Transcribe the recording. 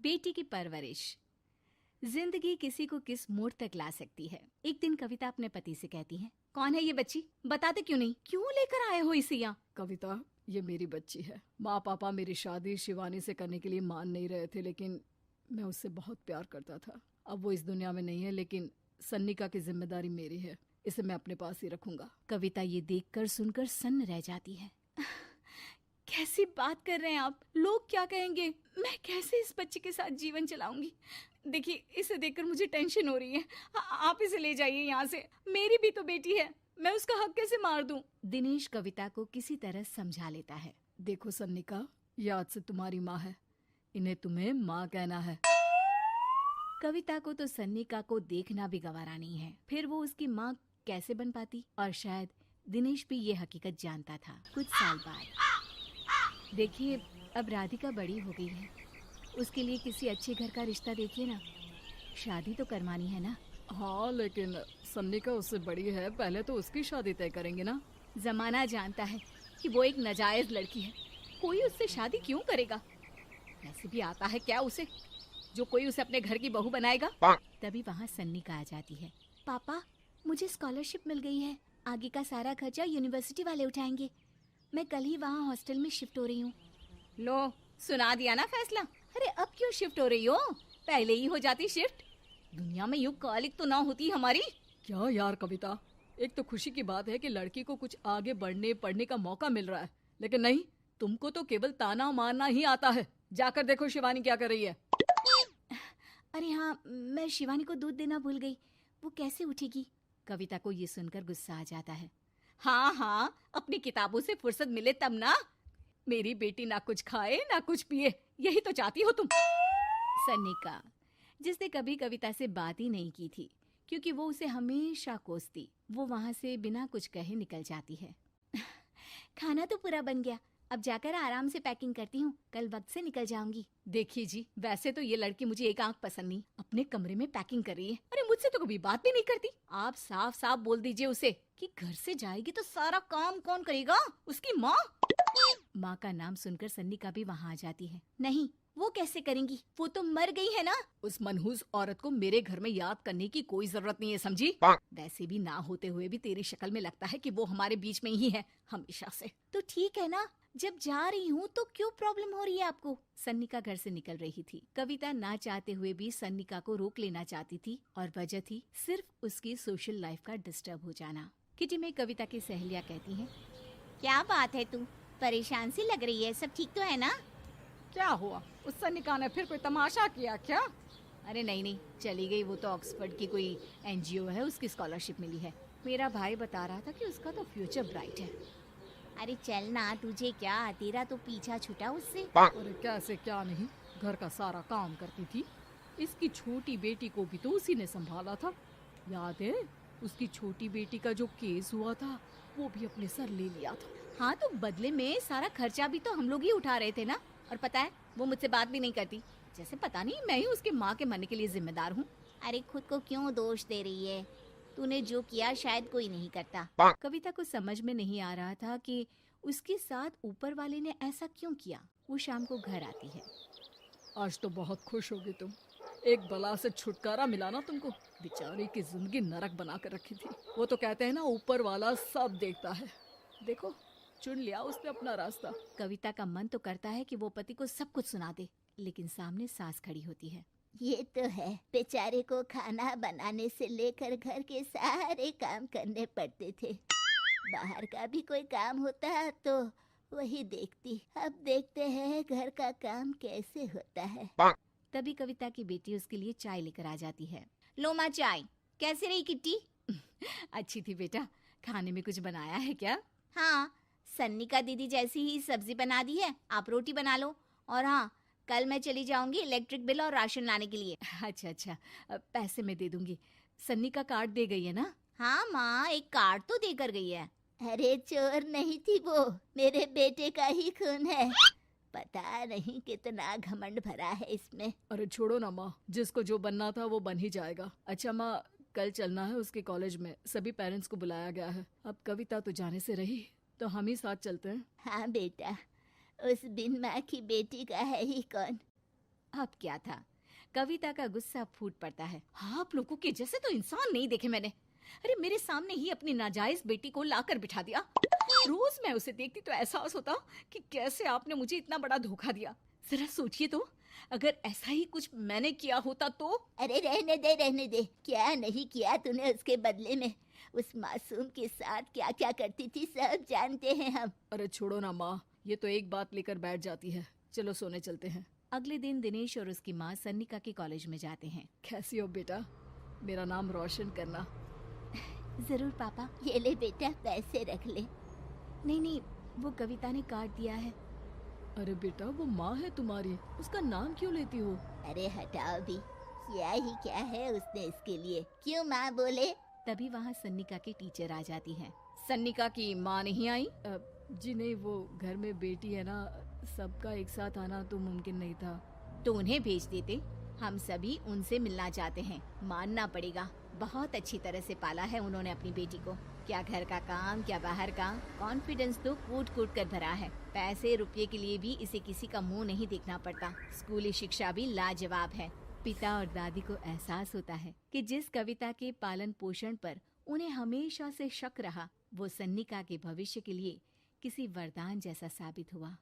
बेटी की परवरिश। जिंदगी किसी को किस मोड़ तक ला सकती है। एक दिन कविता अपने पति से कहती है, कौन है ये बच्ची, बताते क्यों नहीं, क्यों लेकर आए हो इसे यहाँ? कविता, ये मेरी बच्ची है। माँ पापा मेरी शादी शिवानी से करने के लिए मान नहीं रहे थे, लेकिन मैं उससे बहुत प्यार करता था। अब वो इस दुनिया में नहीं है, लेकिन सन्निका की जिम्मेदारी मेरी है। इसे मैं अपने पास ही रखूंगा। कविता ये देखकर सुनकर सन्न रह जाती है। कैसी बात कर रहे हैं आप? लोग क्या कहेंगे? मैं कैसे इस बच्चे के साथ जीवन चलाऊंगी? देखिए, इसे देखकर मुझे टेंशन हो रही है। आप इसे ले जाइए यहाँ से। मेरी भी तो बेटी है, मैं उसका हक कैसे मार दूं? दिनेश कविता को किसी तरह समझा लेता है। देखो सन्निका, ये आज से तुम्हारी माँ है, इन्हें तुम्हें माँ कहना है। कविता को तो सन्निका को देखना भी गवारा नहीं है, फिर वो उसकी माँ कैसे बन पाती? और शायद दिनेश भी ये हकीकत जानता था। कुछ साल बाद देखिए, अब राधिका बड़ी हो गई है, उसके लिए किसी अच्छे घर का रिश्ता देखिए ना। शादी तो करवानी है ना? हाँ, लेकिन सन्निका उससे बड़ी है, पहले तो उसकी शादी तय करेंगे ना। जमाना जानता है कि वो एक नाजायज लड़की है, कोई उससे शादी क्यों करेगा? ऐसे भी आता है क्या उसे, जो कोई उसे अपने घर की बहू बनाएगा? तभी वहाँ सन्निका आ जाती है। पापा, मुझे स्कॉलरशिप मिल गई है, आगे का सारा खर्चा यूनिवर्सिटी वाले उठाएंगे। मैं कल ही वहाँ हॉस्टल में शिफ्ट हो रही हूँ। लो, सुना दिया ना फैसला। अरे अब क्यों शिफ्ट हो रही हो? पहले ही हो जाती शिफ्ट। दुनिया में यूं कालिक तो ना होती हमारी। क्या यार कविता, एक तो खुशी की बात है कि लड़की को कुछ आगे बढ़ने पढ़ने का मौका मिल रहा है, लेकिन नहीं, तुमको तो केवल ताना मारना ही आता है। जाकर देखो शिवानी क्या कर रही है। अरे हाँ, मैं शिवानी को दूध देना भूल गई, वो कैसे उठेगी? कविता को ये सुनकर गुस्सा आ जाता है। हाँ हाँ, अपनी किताबों से फुर्सत मिले तब ना। मेरी बेटी ना कुछ खाए ना कुछ पिए, यही तो चाहती हो तुम। सन्निका, जिसने कभी कविता से बात ही नहीं की थी, क्योंकि वो उसे हमेशा कोसती, वो वहाँ से बिना कुछ कहे निकल जाती है। खाना तो पूरा बन गया, अब जाकर आराम से पैकिंग करती हूँ, कल वक्त से निकल जाऊंगी। देखिए जी, वैसे तो ये लड़की मुझे एक आंख पसंद नहीं, अपने कमरे में पैकिंग कर रही है। अरे मुझसे तो कभी बात भी नहीं करती। आप साफ साफ बोल दीजिए उसे कि घर से जाएगी तो सारा काम कौन करेगा? उसकी माँ। माँ का नाम सुनकर सन्निका भी वहाँ आ जाती है। नहीं, वो कैसे करेंगी, वो तो मर गई है ना। उस मनहूस औरत को मेरे घर में याद करने की कोई जरूरत नहीं है, समझी? वैसे भी ना होते हुए भी तेरी शक्ल में लगता है कि वो हमारे बीच में ही है हमेशा से। तो ठीक है ना, जब जा रही हूँ तो क्यों प्रॉब्लम हो रही है आपको? सन्निका घर से निकल रही थी। कविता ना चाहते हुए भी सन्निका को रोक लेना चाहती थी, और वजह थी सिर्फ उसकी सोशल लाइफ का डिस्टर्ब हो जाना। किटी में कविता की सहेलियाँ कहती हैं, क्या बात है, तू परेशान सी लग रही है, सब ठीक तो है ना? क्या हुआ, उस सन्निका ने फिर कोई तमाशा किया क्या? अरे नहीं नहीं, चली गई, वो तो ऑक्सफोर्ड की कोई NGO है, उसकी स्कॉलरशिप मिली है। मेरा भाई बता रहा था कि उसका तो फ्यूचर ब्राइट है। अरे चल ना, तुझे क्या, तेरा तो पीछा छूटा उससे। अरे कैसे क्या नहीं, घर का सारा काम करती थी। इसकी छोटी बेटी को भी तो उसी ने संभाला था, याद है? उसकी छोटी बेटी का जो केस हुआ था, वो भी अपने सर ले लिया था। हाँ, तो बदले में सारा खर्चा भी तो हम लोग ही उठा रहे थे ना। और पता है, वो मुझसे बात भी नहीं करती, जैसे पता नहीं मैं ही उसके माँ के मरने के लिए जिम्मेदार हूँ। अरे खुद को क्यों दोष दे रही है? तूने जो किया शायद कोई नहीं करता। कविता को समझ में नहीं आ रहा था कि उसके साथ ऊपर वाले ने ऐसा क्यों किया। वो शाम को घर आती है। आज तो बहुत खुश होगी तुम, एक बला से छुटकारा मिला ना तुमको। बेचारी की जिंदगी नरक बना कर रखी थी। वो तो कहते हैं ना, ऊपर वाला सब देखता है। देखो, चुन लिया उसने अपना रास्ता। कविता का मन तो करता है कि वो पति को सब कुछ सुना दे, लेकिन सामने सास खड़ी होती है। ये तो है, बेचारे को खाना बनाने से लेकर घर के सारे काम करने पड़ते थे। बाहर का भी कोई काम होता तो वही देखती। अब देखते हैं घर का काम कैसे होता है। तभी कविता की बेटी उसके लिए चाय लेकर आ जाती है। लो माँ चाय, कैसी रही किट्टी? अच्छी थी बेटा, खाने में कुछ बनाया है क्या? हाँ, सन्निका दीदी जैसी ही सब्जी बना दी है, आप रोटी बना लो। और हाँ, कल मैं चली जाऊंगी इलेक्ट्रिक बिल और राशन लाने के लिए। अच्छा अच्छा, पैसे मैं दे दूंगी। सन्नी का कार्ड दे गई है ना? हाँ माँ, एक कार्ड तो देकर गई है। अरे चोर नहीं थी वो, मेरे बेटे का ही खून है। पता नहीं कितना घमंड भरा है इसमें। अरे छोड़ो ना माँ, जिसको जो बनना था वो बन ही जाएगा। अच्छा माँ, कल चलना है उसके कॉलेज में, सभी पेरेंट्स को बुलाया गया है। अब कविता तो जाने से रही, तो हम ही साथ चलते हैं। हाँ बेटा, उस बिन माँ की बेटी का है ही कौन। अब क्या था, कविता का गुस्सा फूट पड़ता है। हाँ, आप लोगों के जैसे तो इंसान नहीं देखे मैंने। अरे मेरे सामने ही अपनी नाजायज बेटी को लाकर बिठा दिया। रोज मैं उसे देखती तो एहसास होता कि कैसे आपने मुझे इतना बड़ा धोखा दिया। जरा सोचिए तो, अगर ऐसा ही कुछ मैंने किया होता तो। अरे रहने दे, क्या नहीं किया तूने उसके बदले में। उस मासूम के साथ क्या क्या करती थी सब जानते हैं हम। अरे छोड़ो ना माँ, ये तो एक बात लेकर बैठ जाती है। चलो सोने चलते हैं। अगले दिन दिनेश और उसकी माँ सन्निका के कॉलेज में जाते हैं। कैसी हो बेटा, मेरा नाम रोशन करना। जरूर पापा, ये ले बेटा पैसे रख ले। नहीं, वो कविता ने काट दिया है। अरे बेटा, वो माँ है तुम्हारी, उसका नाम क्यों लेती हो? अरे हटाओ भी, क्या ही क्या है उसने इसके लिए, क्यों माँ बोले। तभी वहाँ सन्निका की टीचर आ जाती हैं। सन्निका की माँ नहीं आई? जी नहीं, वो घर में बेटी है ना, सबका एक साथ आना तो मुमकिन नहीं था। तो उन्हें भेज देते, हम सभी उनसे मिलना चाहते हैं। मानना पड़ेगा, बहुत अच्छी तरह से पाला है उन्होंने अपनी बेटी को। क्या घर का काम, क्या बाहर का, कॉन्फिडेंस तो कूट कूट कर भरा है। पैसे रुपये के लिए भी इसे किसी का मुंह नहीं देखना पड़ता। स्कूली शिक्षा भी लाजवाब है। पिता और दादी को एहसास होता है कि जिस कविता के पालन पोषण पर उन्हें हमेशा से शक रहा, वो सन्निका के भविष्य के लिए किसी वरदान जैसा साबित हुआ।